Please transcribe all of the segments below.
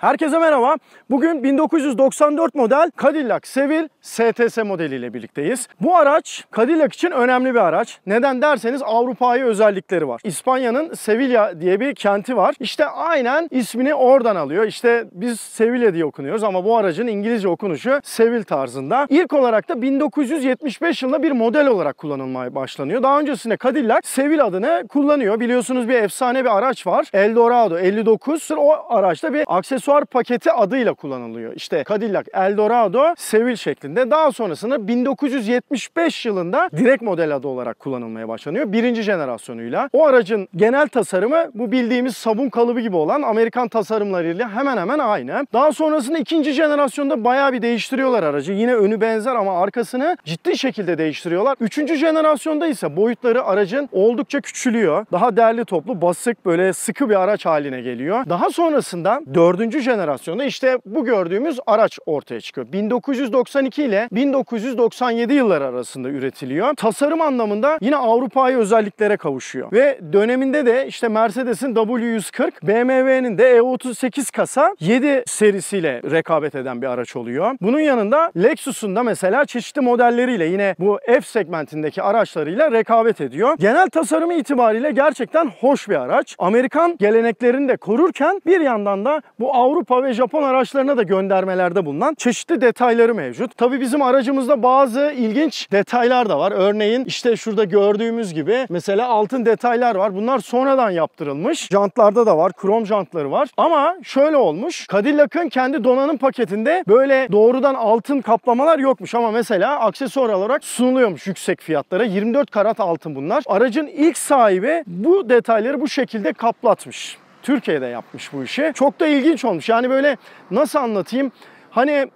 Herkese merhaba. Bugün 1994 model Cadillac Seville STS modeliyle birlikteyiz. Bu araç Cadillac için önemli bir araç. Neden derseniz Avrupa'yı özellikleri var. İspanya'nın Sevilla diye bir kenti var. İşte aynen ismini oradan alıyor. İşte biz Sevilla diye okunuyoruz ama bu aracın İngilizce okunuşu Seville tarzında. İlk olarak da 1975 yılında bir model olarak kullanılmaya başlanıyor. Daha öncesinde Cadillac Seville adını kullanıyor. Biliyorsunuz bir efsane bir araç var. Eldorado 59. O araçta bir aksesuar paketi adıyla kullanılıyor. İşte Cadillac Eldorado Seville şeklinde. Daha sonrasında 1975 yılında direkt model adı olarak kullanılmaya başlanıyor. Birinci jenerasyonuyla. O aracın genel tasarımı bu bildiğimiz sabun kalıbı gibi olan Amerikan tasarımlarıyla hemen hemen aynı. Daha sonrasında ikinci jenerasyonda bayağı bir değiştiriyorlar aracı. Yine önü benzer ama arkasını ciddi şekilde değiştiriyorlar. Üçüncü jenerasyonda ise boyutları aracın oldukça küçülüyor. Daha derli toplu, basık, böyle sıkı bir araç haline geliyor. Daha sonrasında dördüncü jenerasyonda işte bu gördüğümüz araç ortaya çıkıyor. 1992 ile 1997 yılları arasında üretiliyor. Tasarım anlamında yine Avrupa'yı özelliklere kavuşuyor. Ve döneminde de işte Mercedes'in W140, BMW'nin de E38 kasa 7 serisiyle rekabet eden bir araç oluyor. Bunun yanında Lexus'un da mesela çeşitli modelleriyle yine bu F segmentindeki araçlarıyla rekabet ediyor. Genel tasarımı itibariyle gerçekten hoş bir araç. Amerikan geleneklerini de korurken bir yandan da bu Avrupa ve Japon araçlarına da göndermelerde bulunan çeşitli detayları mevcut. Tabii bizim aracımızda bazı ilginç detaylar da var. Örneğin işte şurada gördüğümüz gibi mesela altın detaylar var. Bunlar sonradan yaptırılmış. Jantlarda da var. Krom jantları var. Ama şöyle olmuş. Cadillac'ın kendi donanım paketinde böyle doğrudan altın kaplamalar yokmuş. Ama mesela aksesuar olarak sunuluyormuş yüksek fiyatlara. 24 karat altın bunlar. Aracın ilk sahibi bu detayları bu şekilde kaplatmış. Türkiye'de yapmış bu işi. Çok da ilginç olmuş. Yani böyle nasıl anlatayım? Hani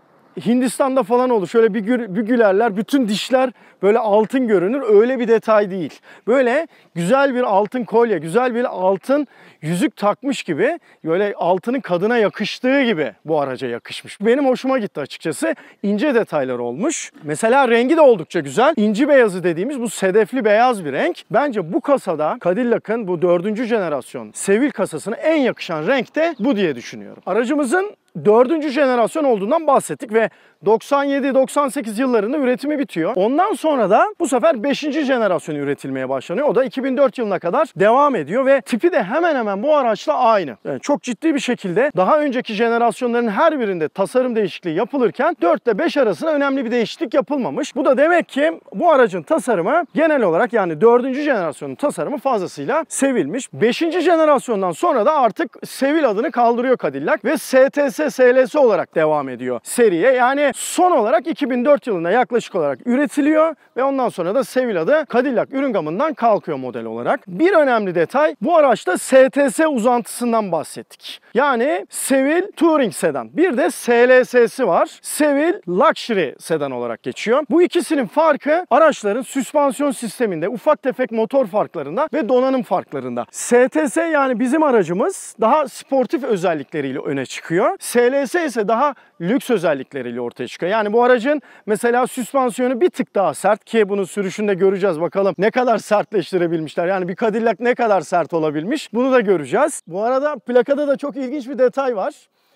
Hindistan'da falan olur. Şöyle bir gülerler. Bütün dişler böyle altın görünür. Öyle bir detay değil. Böyle güzel bir altın kolye, güzel bir altın yüzük takmış gibi. Böyle altının kadına yakıştığı gibi bu araca yakışmış. Benim hoşuma gitti açıkçası. İnce detaylar olmuş. Mesela rengi de oldukça güzel. İnci beyazı dediğimiz bu sedefli beyaz bir renk. Bence bu kasada Cadillac'ın bu 4. jenerasyon Seville kasasına en yakışan renk de bu diye düşünüyorum. Aracımızın 4. jenerasyon olduğundan bahsettik ve 97-98 yıllarında üretimi bitiyor. Ondan sonra da bu sefer 5. jenerasyonu üretilmeye başlanıyor. O da 2004 yılına kadar devam ediyor ve tipi de hemen hemen bu araçla aynı. Yani çok ciddi bir şekilde daha önceki jenerasyonların her birinde tasarım değişikliği yapılırken 4 ile 5 arasında önemli bir değişiklik yapılmamış. Bu da demek ki bu aracın tasarımı genel olarak yani 4. jenerasyonun tasarımı fazlasıyla sevilmiş. 5. jenerasyondan sonra da artık Seville adını kaldırıyor Cadillac ve STS SLS olarak devam ediyor seriye. Yani son olarak 2004 yılında yaklaşık olarak üretiliyor ve ondan sonra da Seville adı Cadillac ürün gamından kalkıyor model olarak. Bir önemli detay, bu araçta STS uzantısından bahsettik. Yani Seville Touring Sedan. Bir de SLS'si var. Seville Luxury Sedan olarak geçiyor. Bu ikisinin farkı araçların süspansiyon sisteminde, ufak tefek motor farklarında ve donanım farklarında. STS yani bizim aracımız daha sportif özellikleriyle öne çıkıyor. SLS ise daha lüks özellikleriyle ortaya çıkıyor. Yani bu aracın mesela süspansiyonu bir tık daha sert ki bunu sürüşünde göreceğiz bakalım ne kadar sertleştirebilmişler. Yani bir Cadillac ne kadar sert olabilmiş bunu da göreceğiz. Bu arada plakada da çok ilginç bir detay var.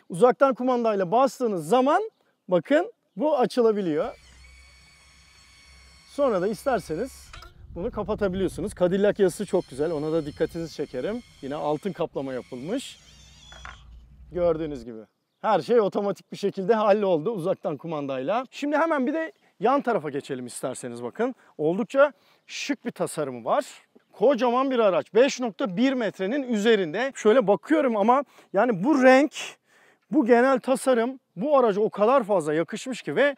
Uzaktan kumandayla bastığınız zaman bakın bu açılabiliyor. Sonra da isterseniz bunu kapatabiliyorsunuz. Cadillac yazısı çok güzel. Ona da dikkatinizi çekerim. Yine altın kaplama yapılmış. Gördüğünüz gibi. Her şey otomatik bir şekilde halloldu uzaktan kumandayla. Şimdi hemen bir de yan tarafa geçelim isterseniz bakın. Oldukça şık bir tasarımı var. Kocaman bir araç. 5.1 metrenin üzerinde. Şöyle bakıyorum ama yani bu renk, bu genel tasarım bu araca o kadar fazla yakışmış ki ve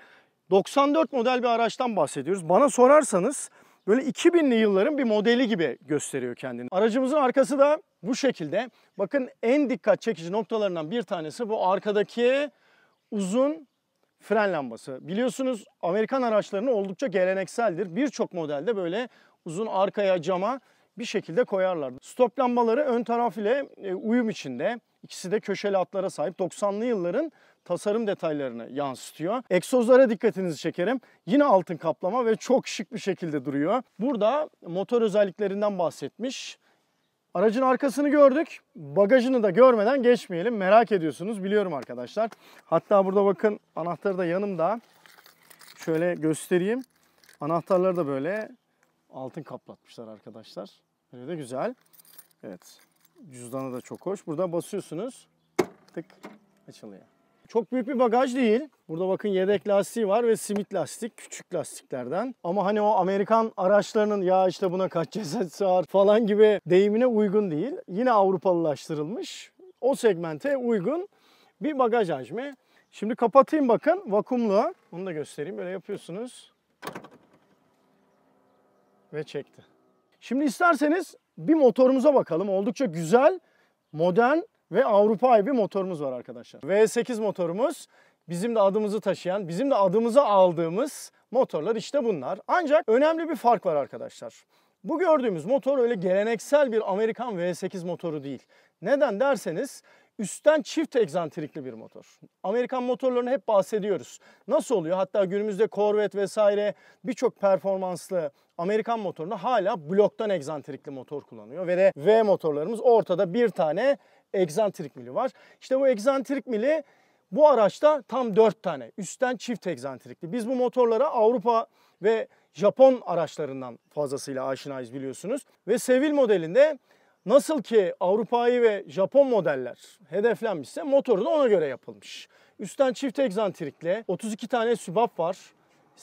94 model bir araçtan bahsediyoruz. Bana sorarsanız böyle 2000'li yılların bir modeli gibi gösteriyor kendini. Aracımızın arkası da bu şekilde. Bakın en dikkat çekici noktalarından bir tanesi bu arkadaki uzun fren lambası. Biliyorsunuz Amerikan araçlarının oldukça gelenekseldir. Birçok modelde böyle uzun arkaya cama bir şekilde koyarlar. Stop lambaları ön taraf ile uyum içinde. İkisi de köşeli hatlara sahip 90'lı yılların tasarım detaylarını yansıtıyor. Egzozlara dikkatinizi çekerim. Yine altın kaplama ve çok şık bir şekilde duruyor. Burada motor özelliklerinden bahsetmiş. Aracın arkasını gördük. Bagajını da görmeden geçmeyelim. Merak ediyorsunuz biliyorum arkadaşlar. Hatta burada bakın anahtarı da yanımda. Şöyle göstereyim. Anahtarları da böyle altın kaplatmışlar arkadaşlar. Böyle de güzel. Evet. Cüzdanı da çok hoş. Burada basıyorsunuz. Tık açılıyor. Çok büyük bir bagaj değil. Burada bakın yedek lastiği var ve simit lastik, küçük lastiklerden. Ama hani o Amerikan araçlarının ya işte buna kaç ceset sığar falan gibi deyimine uygun değil. Yine Avrupalılaştırılmış, o segmente uygun bir bagaj hacmi. Şimdi kapatayım bakın, vakumlu. Onu da göstereyim. Böyle yapıyorsunuz. Ve çekti. Şimdi isterseniz bir motorumuza bakalım. Oldukça güzel, modern ve Avrupa'yı bir motorumuz var arkadaşlar. V8 motorumuz, bizim de adımızı taşıyan, bizim de adımızı aldığımız motorlar işte bunlar. Ancak önemli bir fark var arkadaşlar. Bu gördüğümüz motor öyle geleneksel bir Amerikan V8 motoru değil. Neden derseniz üstten çift egzantrikli bir motor. Amerikan motorlarını hep bahsediyoruz. Nasıl oluyor? Hatta günümüzde Corvette vesaire birçok performanslı Amerikan motorunda hala bloktan egzantrikli motor kullanıyor. Ve de V motorlarımız ortada bir tane egzantrik mili var. İşte bu egzantrik mili bu araçta tam 4 tane. Üstten çift egzantrikli. Biz bu motorlara Avrupa ve Japon araçlarından fazlasıyla aşinayız biliyorsunuz. Ve Sevil modelinde nasıl ki Avrupa'yı ve Japon modeller hedeflenmişse motoru da ona göre yapılmış. Üstten çift egzantrikle 32 tane sübap var.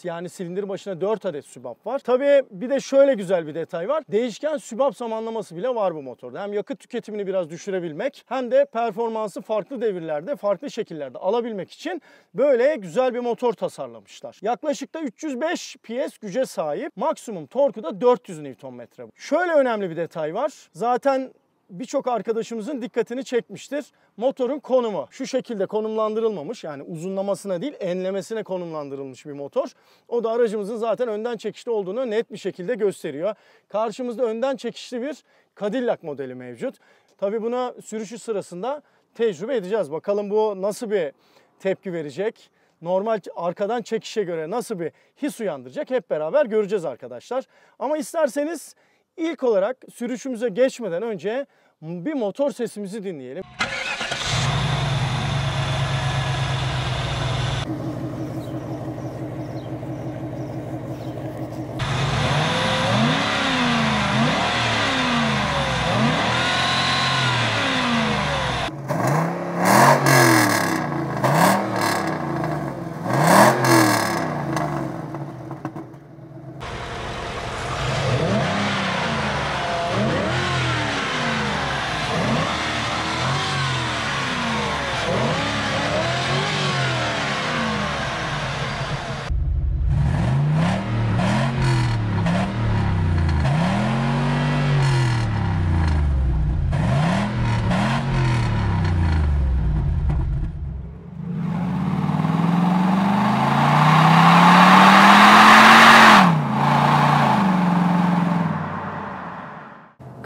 Yani silindir başına 4 adet sübap var. Tabii bir de şöyle güzel bir detay var. Değişken sübap zamanlaması bile var bu motorda. Hem yakıt tüketimini biraz düşürebilmek hem de performansı farklı devirlerde, farklı şekillerde alabilmek için böyle güzel bir motor tasarlamışlar. Yaklaşık da 305 PS güce sahip. Maksimum torku da 400 Nm. Şöyle önemli bir detay var. Zaten birçok arkadaşımızın dikkatini çekmiştir. Motorun konumu şu şekilde konumlandırılmamış. Yani uzunlamasına değil enlemesine konumlandırılmış bir motor. O da aracımızın zaten önden çekişli olduğunu net bir şekilde gösteriyor. Karşımızda önden çekişli bir Cadillac modeli mevcut. Tabii buna sürüşü sırasında tecrübe edeceğiz. Bakalım bu nasıl bir tepki verecek? Normal arkadan çekişe göre nasıl bir his uyandıracak? Hep beraber göreceğiz arkadaşlar. Ama isterseniz İlk olarak sürüşümüze geçmeden önce bir motor sesimizi dinleyelim.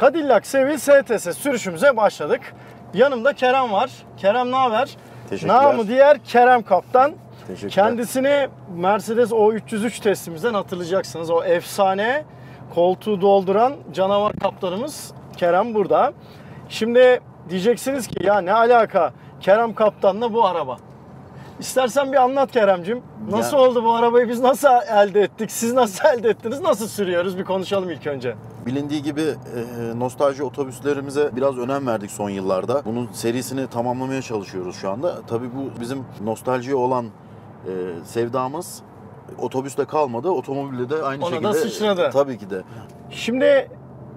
Cadillac Sevil STS sürüşümüze başladık. Yanımda Kerem var. Kerem ne haber? Teşekkürler. Namı diğer Kerem Kaptan. Teşekkürler. Kendisini Mercedes O303 testimizden hatırlayacaksınız. O efsane koltuğu dolduran canavar kaptanımız Kerem burada. Şimdi diyeceksiniz ki ya ne alaka Kerem Kaptan'la bu araba? İstersen bir anlat Keremcim. Nasıl oldu bu arabayı biz nasıl elde ettik? Siz nasıl elde ettiniz? Nasıl sürüyoruz? Bir konuşalım ilk önce. Bilindiği gibi nostalji otobüslerimize biraz önem verdik son yıllarda. Bunun serisini tamamlamaya çalışıyoruz şu anda. Tabii bu bizim nostaljiye olan sevdamız otobüste kalmadı. Otomobilde de aynı Ona şekilde. da sıçradı. Tabii ki de. Şimdi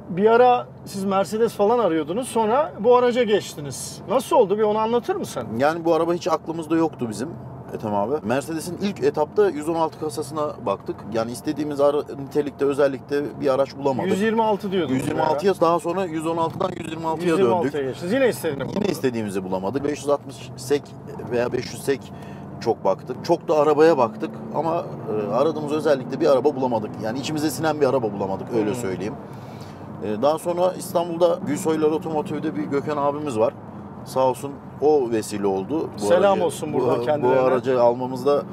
bir ara siz Mercedes falan arıyordunuz. Sonra bu araca geçtiniz. Nasıl oldu? Bir onu anlatır mısın? Yani bu araba hiç aklımızda yoktu bizim. Ethem abi. Mercedes'in ilk etapta 116 kasasına baktık. Yani istediğimiz nitelikte, özellikle bir araç bulamadık. 126 diyordunuz. 126'ya daha sonra 116'dan 126'ya 126'ya döndük. geçtiniz. Yine istediğini Yine istediğimizi bulamadık. 560 sek veya 500 sek çok baktık. Çok da arabaya baktık ama aradığımız özellikle bir araba bulamadık. Yani içimize sinen bir araba bulamadık öyle söyleyeyim. Daha sonra İstanbul'da Gülsoylar Otomotiv'de bir Gökhan abimiz var. Sağ olsun o vesile oldu. Selam olsun buradan kendilerine. Bu aracı almamızda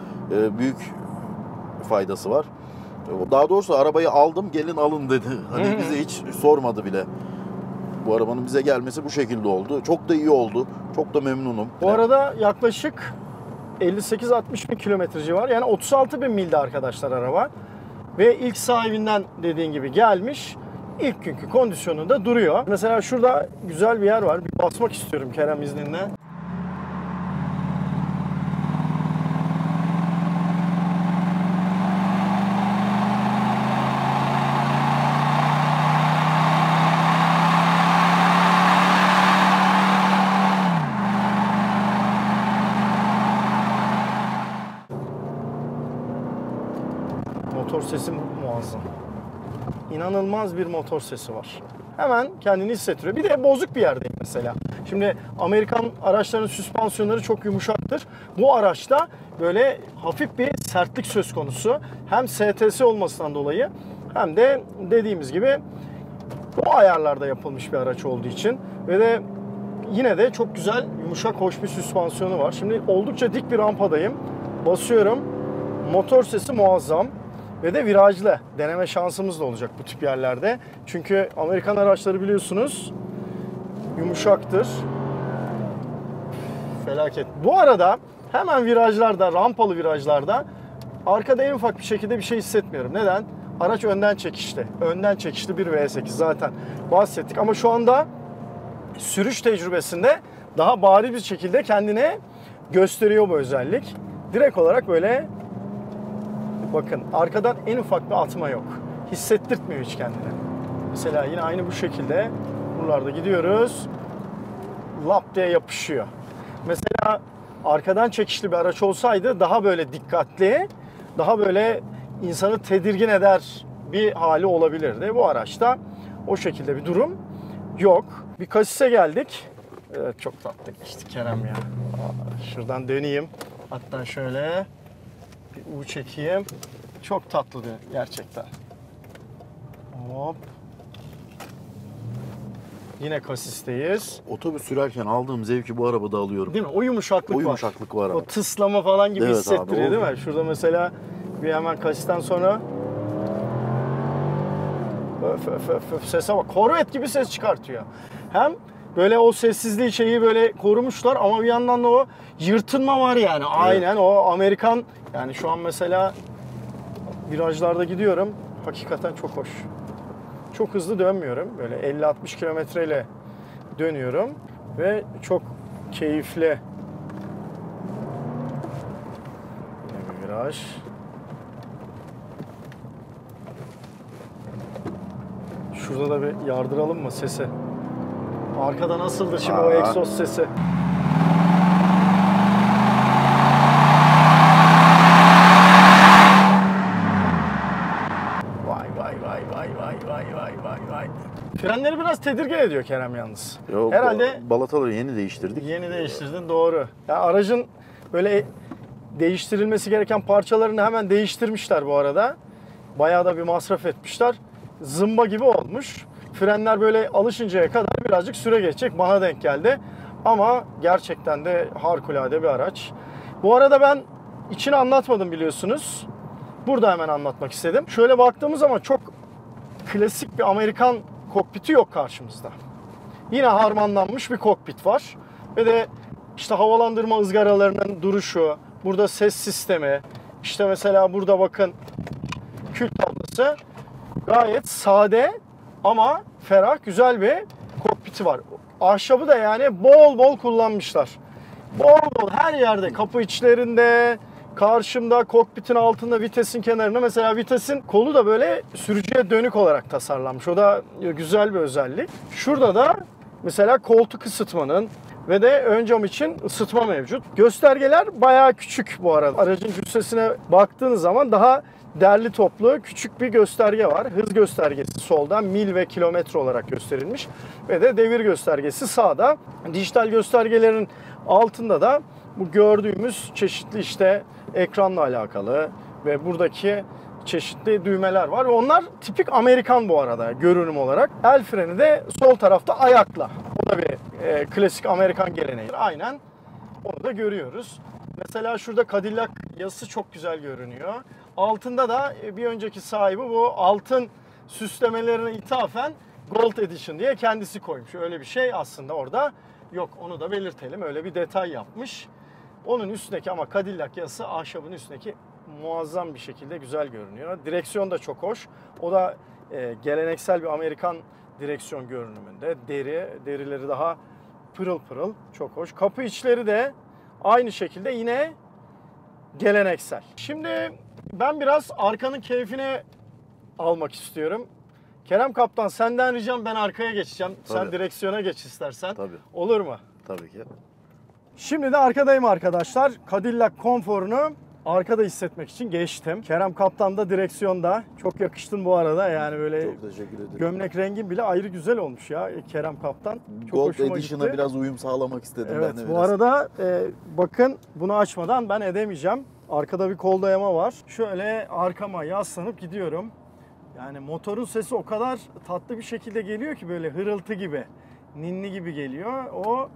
büyük faydası var. Daha doğrusu arabayı aldım gelin alın dedi. Hani bize hiç sormadı bile. Bu arabanın bize gelmesi bu şekilde oldu. Çok da iyi oldu. Çok da memnunum. Bu arada yaklaşık 58-60 bin kilometre civar. Yani 36 bin milde arkadaşlar araba. Ve ilk sahibinden dediğin gibi gelmiş. İlk günkü kondisyonunda duruyor. Mesela şurada güzel bir yer var. Bir basmak istiyorum Kerem izninle. Motor sesi muazzam. İnanılmaz bir motor sesi var. Hemen kendini hissettiriyor. Bir de bozuk bir yerdeyim mesela. Şimdi Amerikan araçların süspansiyonları çok yumuşaktır. Bu araçta böyle hafif bir sertlik söz konusu. Hem STS olmasından dolayı hem de dediğimiz gibi o ayarlarda yapılmış bir araç olduğu için ve de yine de çok güzel, yumuşak, hoş bir süspansiyonu var. Şimdi oldukça dik bir rampadayım. Basıyorum. Motor sesi muazzam. Ve de virajlı. Deneme şansımız da olacak bu tip yerlerde. Çünkü Amerikan araçları biliyorsunuz yumuşaktır. Felaket. Bu arada hemen virajlarda, rampalı virajlarda arkada en ufak bir şekilde bir şey hissetmiyorum. Neden? Araç önden çekişli. Önden çekişli bir V8 zaten bahsettik. Ama şu anda sürüş tecrübesinde daha bariz bir şekilde kendine gösteriyor bu özellik. Direkt olarak böyle bakın arkadan en ufak bir atma yok. Hissettirtmiyor hiç kendine. Mesela yine aynı bu şekilde buralarda gidiyoruz. Lap diye yapışıyor. Mesela arkadan çekişli bir araç olsaydı daha böyle dikkatli, daha böyle insanı tedirgin eder bir hali olabilirdi. Bu araçta o şekilde bir durum yok. Bir kasise geldik. Evet, çok tatlı geçti Kerem ya. Şuradan döneyim. Hatta şöyle bir U çekeyim. Çok tatlı gerçekten. Hop. Yine kasisteyiz. Otobüs sürerken aldığım zevki bu arabada alıyorum. Değil mi? O yumuşaklık O var. yumuşaklık var. O tıslama falan gibi Evet hissettiriyor abi, değil mi? Şurada mesela bir hemen kasisten sonra öf öf öf öf sese bak. Korvet gibi ses çıkartıyor. Hem böyle o sessizliği şeyi böyle korumuşlar ama bir yandan da o yırtınma var yani. Aynen o Amerikan, yani şu an mesela virajlarda gidiyorum. Hakikaten çok hoş. Çok hızlı dönmüyorum. Böyle 50-60 kilometreyle dönüyorum ve çok keyifli. Yine bir viraj. Şurada da bir yardıralım mı sesi? Arkada nasıldı şimdi o egzoz sesi? Vay. Frenleri biraz tedirgin ediyor Kerem yalnız. Yok, herhalde balataları yeni değiştirdik. Yeni değiştirdin, doğru. Ya aracın böyle değiştirilmesi gereken parçalarını hemen değiştirmişler bu arada. Bayağı da bir masraf etmişler. Zımba gibi olmuş. Frenler böyle alışıncaya kadar birazcık süre geçecek. Bana denk geldi. Ama gerçekten de harikulade bir araç. Bu arada ben içini anlatmadım biliyorsunuz. Burada hemen anlatmak istedim. Şöyle baktığımız zaman çok klasik bir Amerikan kokpiti yok karşımızda. Yine harmanlanmış bir kokpit var. Ve de işte havalandırma ızgaralarının duruşu, burada ses sistemi, işte mesela burada bakın kül tablası, gayet sade ama ferah, güzel bir kokpiti var. Ahşabı da yani bol bol kullanmışlar. Bol her yerde, kapı içlerinde, karşımda, kokpitin altında, vitesin kenarında. Mesela vitesin kolu da böyle sürücüye dönük olarak tasarlanmış. O da güzel bir özellik. Şurada da mesela koltuk ısıtmanın ve de ön cam için ısıtma mevcut. Göstergeler bayağı küçük bu arada. Aracın cüssesine baktığınız zaman daha derli toplu küçük bir gösterge var. Hız göstergesi solda, mil ve kilometre olarak gösterilmiş. Ve de devir göstergesi sağda. Dijital göstergelerin altında da bu gördüğümüz çeşitli işte ekranla alakalı ve buradaki çeşitli düğmeler var. Onlar tipik Amerikan bu arada görünüm olarak. El freni de sol tarafta ayakla. O da bir klasik Amerikan geleneği. Aynen onu da görüyoruz. Mesela şurada Cadillac yazısı çok güzel görünüyor. Altında da bir önceki sahibi bu altın süslemelerine ithafen Gold Edition diye kendisi koymuş. Öyle bir şey aslında orada yok. Onu da belirtelim. Öyle bir detay yapmış. Onun üstündeki ama Cadillac yazısı ahşabın üstündeki muazzam bir şekilde güzel görünüyor. Direksiyon da çok hoş. O da geleneksel bir Amerikan direksiyon görünümünde. Derileri daha pırıl pırıl. Çok hoş. Kapı içleri de aynı şekilde yine geleneksel. Şimdi ben biraz arkanın keyfine almak istiyorum. Kerem Kaptan senden ricam ben arkaya geçeceğim. Tabii. Sen direksiyona geç istersen. Tabii. Olur mu? Tabii ki. Şimdi de arkadayım arkadaşlar. Cadillac konforunu arkada hissetmek için geçtim. Kerem Kaptan da direksiyonda. Çok yakıştın bu arada yani böyle Çok teşekkür ederim. gömlek rengin bile ayrı güzel olmuş ya Kerem Kaptan. Çok Gold hoşuma Edition'a gitti. biraz uyum sağlamak istedim Evet ben de bu biraz. arada bakın bunu açmadan ben edemeyeceğim. Arkada bir kol dayama var. Şöyle arkama yaslanıp gidiyorum. Yani motorun sesi o kadar tatlı bir şekilde geliyor ki böyle hırıltı gibi, ninni gibi geliyor. O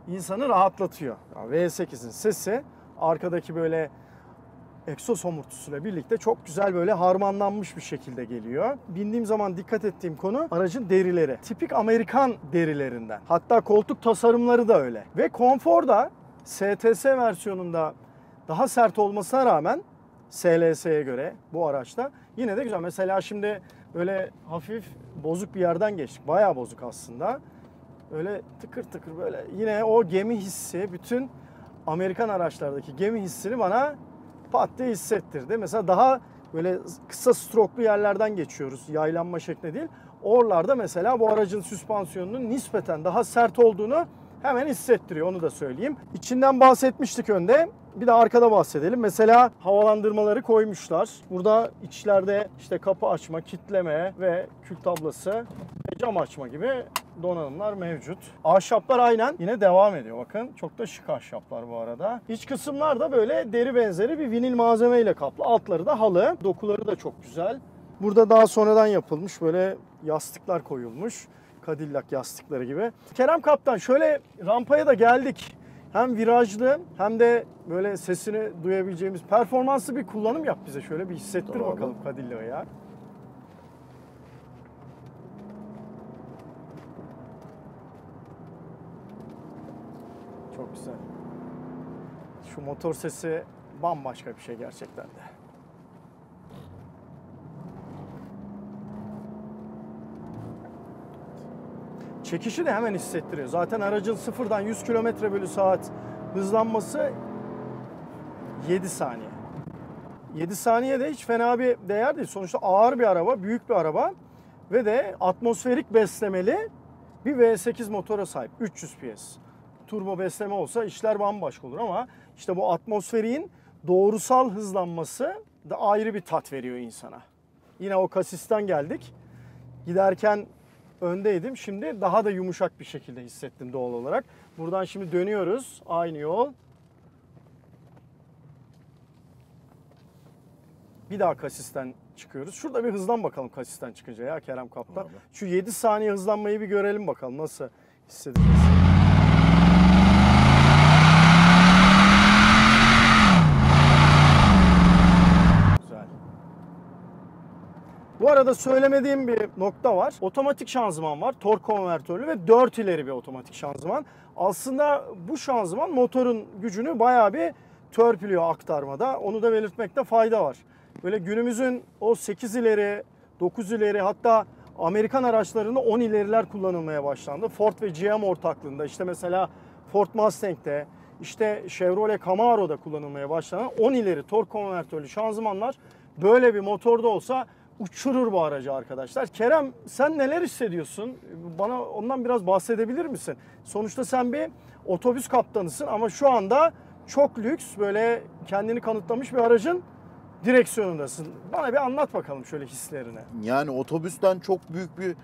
insanı rahatlatıyor. Yani V8'in sesi arkadaki böyle egzoz homurtusuyla birlikte çok güzel böyle harmanlanmış bir şekilde geliyor. Bindiğim zaman dikkat ettiğim konu aracın derileri. Tipik Amerikan derilerinden. Hatta koltuk tasarımları da öyle. Ve konfor da STS versiyonunda daha sert olmasına rağmen SLS'ye göre bu araçta yine de güzel. Mesela şimdi böyle hafif bozuk bir yerden geçtik. Bayağı bozuk aslında. Öyle tıkır tıkır böyle yine o gemi hissi, bütün Amerikan araçlardaki gemi hissini bana pat diye hissettirdi. Mesela daha böyle kısa stroklu yerlerden geçiyoruz. Yaylanma şeklinde değil. Oralarda mesela bu aracın süspansiyonunun nispeten daha sert olduğunu hemen hissettiriyor. Onu da söyleyeyim. İçinden bahsetmiştik önde. Bir de arkada bahsedelim. Mesela havalandırmaları koymuşlar. Burada içlerde işte kapı açma, kilitleme ve kül tablası ve cam açma gibi donanımlar mevcut. Ahşaplar aynen yine devam ediyor. Bakın çok da şık ahşaplar bu arada. İç kısımlar da böyle deri benzeri bir vinil malzemeyle kaplı. Altları da halı. Dokuları da çok güzel. Burada daha sonradan yapılmış böyle yastıklar koyulmuş. Cadillac yastıkları gibi. Kerem Kaptan şöyle rampaya da geldik. Hem virajlı hem de böyle sesini duyabileceğimiz performanslı bir kullanım yap bize. Şöyle bir hissettir Tamam. bakalım Cadillac'ı ya. Çok güzel. Şu motor sesi bambaşka bir şey gerçekten de. Çekişi de hemen hissettiriyor. Zaten aracın sıfırdan 100 km/saat hızlanması 7 saniye. 7 saniye de hiç fena bir değer değil. Sonuçta ağır bir araba, büyük bir araba ve de atmosferik beslemeli bir V8 motora sahip. 300 PS. Turbo besleme olsa işler bambaşka olur ama işte bu atmosferin doğrusal hızlanması da ayrı bir tat veriyor insana. Yine o kasisten geldik. Giderken öndeydim. Şimdi daha da yumuşak bir şekilde hissettim doğal olarak. Buradan şimdi dönüyoruz. Aynı yol. Bir daha kasisten çıkıyoruz. Şurada bir hızlan bakalım kasisten çıkınca ya Kerem Kaptan. Abi. Şu 7 saniye hızlanmayı bir görelim bakalım nasıl hissedeceğiz. Güzel. Bu arada söylemediğim bir nokta var. Otomatik şanzıman var. Tork konvertörlü ve 4 ileri bir otomatik şanzıman. Aslında bu şanzıman motorun gücünü bayağı bir törpülüyor aktarmada. Onu da belirtmekte fayda var. Böyle günümüzün o 8 ileri, 9 ileri hatta Amerikan araçlarında 10 ileriler kullanılmaya başlandı. Ford ve GM ortaklığında işte mesela Ford Mustang'de işte Chevrolet Camaro'da kullanılmaya başlanan 10 ileri tork konvertörlü şanzımanlar böyle bir motorda olsa uçurur bu aracı arkadaşlar. Kerem sen neler hissediyorsun? Bana ondan biraz bahsedebilir misin? Sonuçta sen bir otobüs kaptanısın ama şu anda çok lüks böyle kendini kanıtlamış bir aracın direksiyonundasın. Bana bir anlat bakalım şöyle hislerini. Yani otobüsten çok büyük bir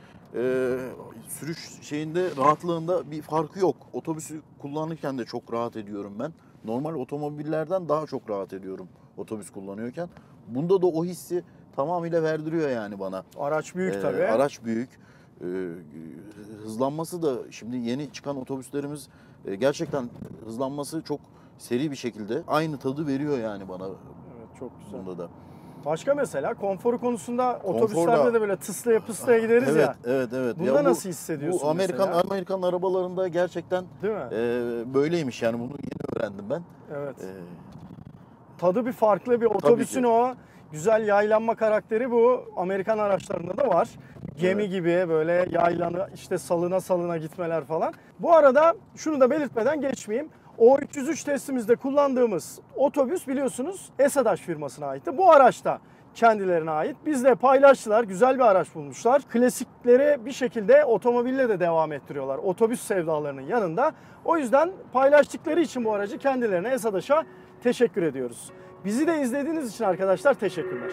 sürüş şeyinde rahatlığında bir farkı yok. Otobüsü kullanırken de çok rahat ediyorum ben. Normal otomobillerden daha çok rahat ediyorum otobüs kullanıyorken. Bunda da o hissi tamamıyla verdiriyor yani bana. Araç büyük tabii. Araç büyük. Hızlanması da şimdi yeni çıkan otobüslerimiz gerçekten hızlanması çok seri bir şekilde aynı tadı veriyor yani bana. Evet çok güzel. Bunda da. Başka mesela konforu konusunda Konfor otobüslerde da- de böyle tıslaya pıslaya gideriz Evet, ya. evet. Bunda nasıl hissediyorsun Bu Amerikan mesela? Amerikan arabalarında gerçekten Değil mi? böyleymiş yani bunu yeni öğrendim ben. Evet. E, Tadı bir farklı, bir otobüsün o güzel yaylanma karakteri bu Amerikan araçlarında da var. Gemi Evet. gibi böyle yaylanı işte salına salına gitmeler falan. Bu arada şunu da belirtmeden geçmeyeyim. O303 testimizde kullandığımız otobüs biliyorsunuz ESADAŞ firmasına aitti. Bu araç da kendilerine ait. Bizle paylaştılar. Güzel bir araç bulmuşlar. Klasikleri bir şekilde otomobille de devam ettiriyorlar. Otobüs sevdalarının yanında. O yüzden paylaştıkları için bu aracı kendilerine ESADAŞ'a teşekkür ediyoruz. Bizi de izlediğiniz için arkadaşlar teşekkürler.